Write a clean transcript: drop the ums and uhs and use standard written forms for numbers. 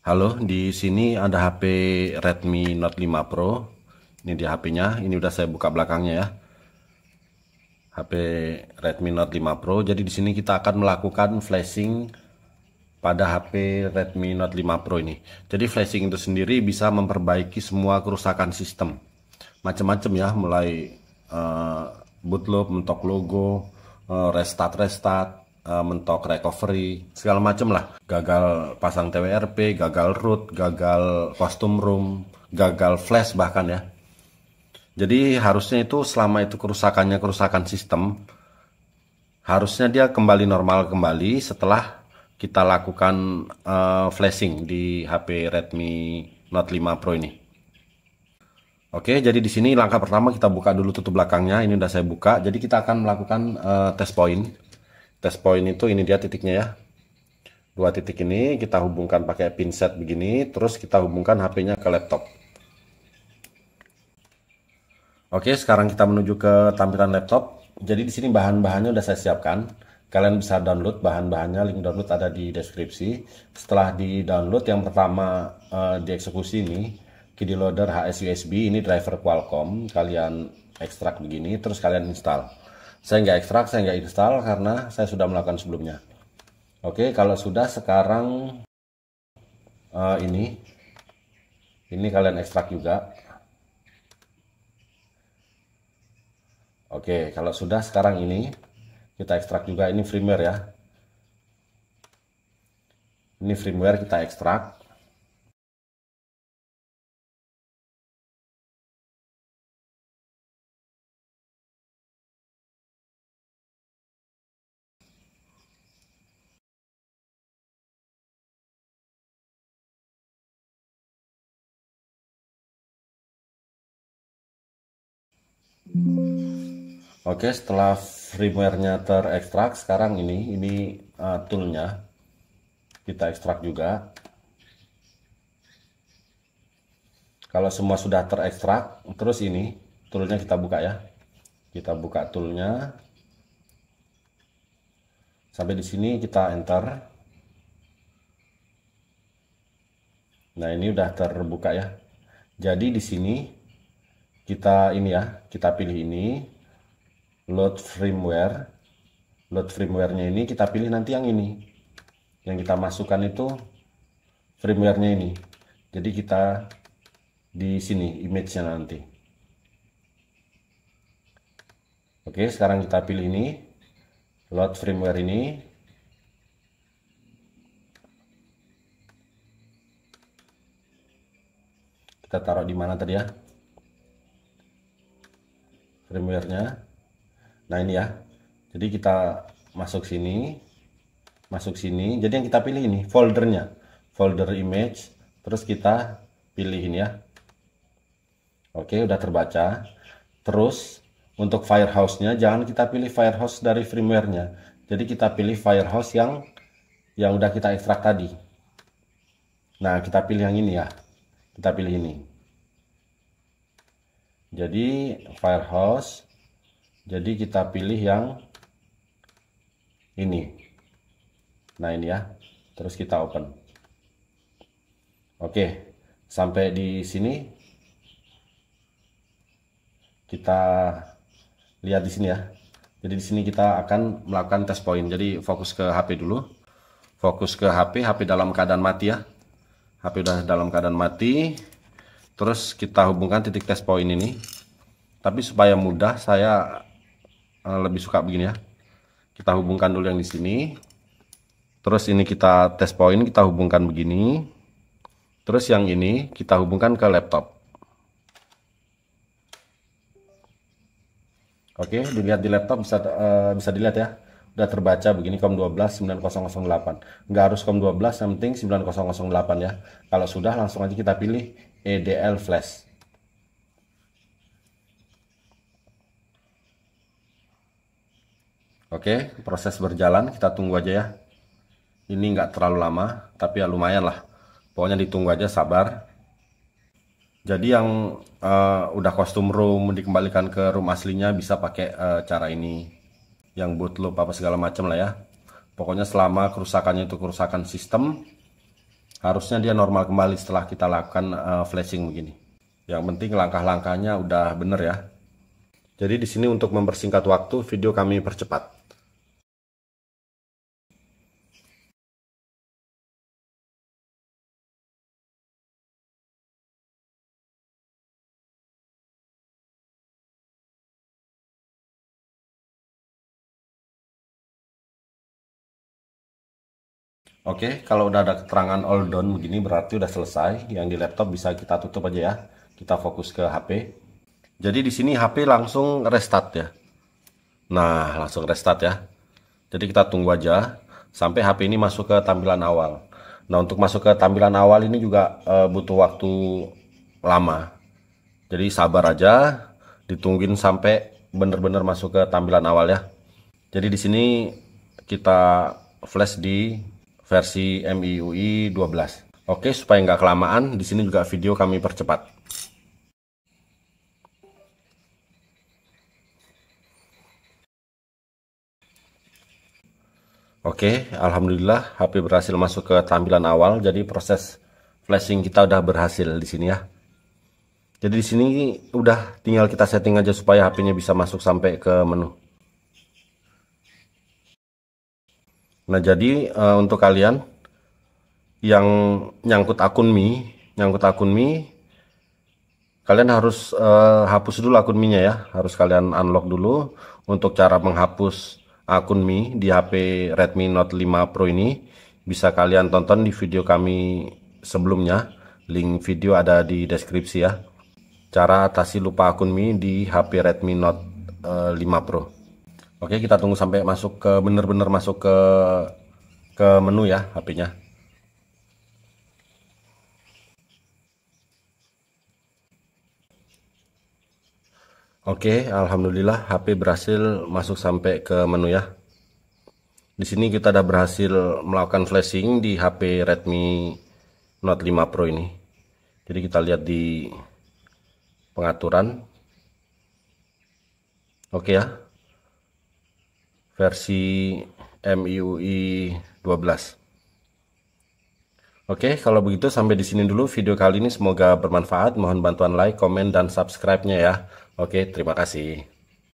Halo, di sini ada HP Redmi Note 5 Pro. Ini dia HP-nya. Ini udah saya buka belakangnya ya. HP Redmi Note 5 Pro. Jadi di sini kita akan melakukan flashing pada HP Redmi Note 5 Pro ini. Jadi flashing itu sendiri bisa memperbaiki semua kerusakan sistem. Macam-macam ya, mulai bootloop, mentok logo, restart, mentok recovery, segala macam lah. Gagal pasang TWRP, gagal root, gagal custom room, gagal flash bahkan ya. Jadi harusnya itu selama itu kerusakannya kerusakan sistem, harusnya dia kembali normal kembali setelah kita lakukan flashing di HP Redmi Note 5 Pro ini. Oke, jadi di sini langkah pertama kita buka dulu tutup belakangnya. Ini udah saya buka. Jadi kita akan melakukan test point. Test point itu ini dia titiknya ya. Dua titik ini kita hubungkan pakai pinset begini, terus kita hubungkan HP-nya ke laptop. Oke, sekarang kita menuju ke tampilan laptop. Jadi di sini bahan-bahannya udah saya siapkan. Kalian bisa download bahan-bahannya, link download ada di deskripsi. Setelah di-download, yang pertama dieksekusi ini, KDE Loader HS USB, ini driver Qualcomm. Kalian ekstrak begini, terus kalian install. Saya nggak ekstrak, saya nggak install karena saya sudah melakukan sebelumnya. Oke, kalau sudah sekarang ini kalian ekstrak juga. Oke, kalau sudah sekarang ini kita ekstrak juga, ini firmware ya. Ini firmware kita ekstrak. Oke, setelah firmware-nya terekstrak, sekarang ini toolnya kita ekstrak juga. Kalau semua sudah terekstrak, terus ini toolnya kita buka ya. Kita buka toolnya. Sampai di sini kita enter. Nah, ini udah terbuka ya. Jadi di sini kita ini ya, kita pilih ini load firmware. Load firmware-nya ini kita pilih nanti yang ini. Yang kita masukkan itu firmware-nya ini. Jadi kita di sini image-nya nanti. Oke, sekarang kita pilih ini load firmware ini. Kita taruh di mana tadi ya firmware-nya. Nah, ini ya. Jadi kita masuk sini, masuk sini. Jadi yang kita pilih ini foldernya, folder image. Terus kita pilih ini ya. Oke, udah terbaca. Terus untuk Firehouse-nya jangan kita pilih Firehouse dari firmware-nya. Jadi kita pilih Firehouse yang udah kita ekstrak tadi. Nah, kita pilih yang ini ya. Kita pilih ini. Jadi Firehouse. Jadi kita pilih yang ini. Nah, ini ya. Terus kita open. Oke, sampai di sini kita lihat di sini ya. Jadi di sini kita akan melakukan test point. Jadi fokus ke HP dulu. Fokus ke HP, HP dalam keadaan mati ya. HP udah dalam keadaan mati. Terus kita hubungkan titik test point ini. Tapi supaya mudah, saya lebih suka begini ya. Kita hubungkan dulu yang di sini. Terus ini kita test point, kita hubungkan begini. Terus yang ini kita hubungkan ke laptop. Oke, dilihat di laptop bisa dilihat ya. Udah terbaca begini COM12 9008. Nggak harus COM12, yang penting 9008 ya. Kalau sudah langsung aja kita pilih EDL flash. Oke, proses berjalan, kita tunggu aja ya. Ini nggak terlalu lama, tapi ya lumayan lah. Pokoknya ditunggu aja, sabar. Jadi yang udah kostum room dikembalikan ke room aslinya bisa pakai cara ini. Yang bootloop apa segala macam lah ya. Pokoknya selama kerusakannya itu kerusakan sistem, Harusnya dia normal kembali setelah kita lakukan flashing begini. Yang penting langkah-langkahnya udah bener ya. Jadi di sini untuk mempersingkat waktu, video kami percepat. Oke, kalau udah ada keterangan all done begini berarti udah selesai. Yang di laptop bisa kita tutup aja ya. Kita fokus ke HP. Jadi di sini HP langsung restart ya. Nah, langsung restart ya. Jadi kita tunggu aja sampai HP ini masuk ke tampilan awal. Nah, untuk masuk ke tampilan awal ini juga butuh waktu lama. Jadi sabar aja, ditungguin sampai bener-bener masuk ke tampilan awal ya. Jadi di sini kita flash di versi MIUI 12. Oke, supaya nggak kelamaan, di sini juga video kami percepat. Oke, alhamdulillah HP berhasil masuk ke tampilan awal. Jadi proses flashing kita udah berhasil di sini ya. Jadi di sini udah tinggal kita setting aja supaya HP-nya bisa masuk sampai ke menu. Nah, jadi untuk kalian yang nyangkut akun Mi, kalian harus hapus dulu akun Mi-nya ya. Harus kalian unlock dulu. Untuk cara menghapus akun Mi di HP Redmi Note 5 Pro ini bisa kalian tonton di video kami sebelumnya. Link video ada di deskripsi ya. Cara atasi lupa akun Mi di HP Redmi Note 5 Pro. Oke, kita tunggu sampai masuk ke bener-bener masuk ke menu ya HP-nya. Oke, alhamdulillah HP berhasil masuk sampai ke menu ya. Di sini kita udah berhasil melakukan flashing di HP Redmi Note 5 Pro ini. Jadi kita lihat di pengaturan. Oke ya. Versi MIUI 12. Oke, kalau begitu sampai di sini dulu video kali ini, semoga bermanfaat. Mohon bantuan like, komen, dan subscribe-nya ya. Oke, terima kasih.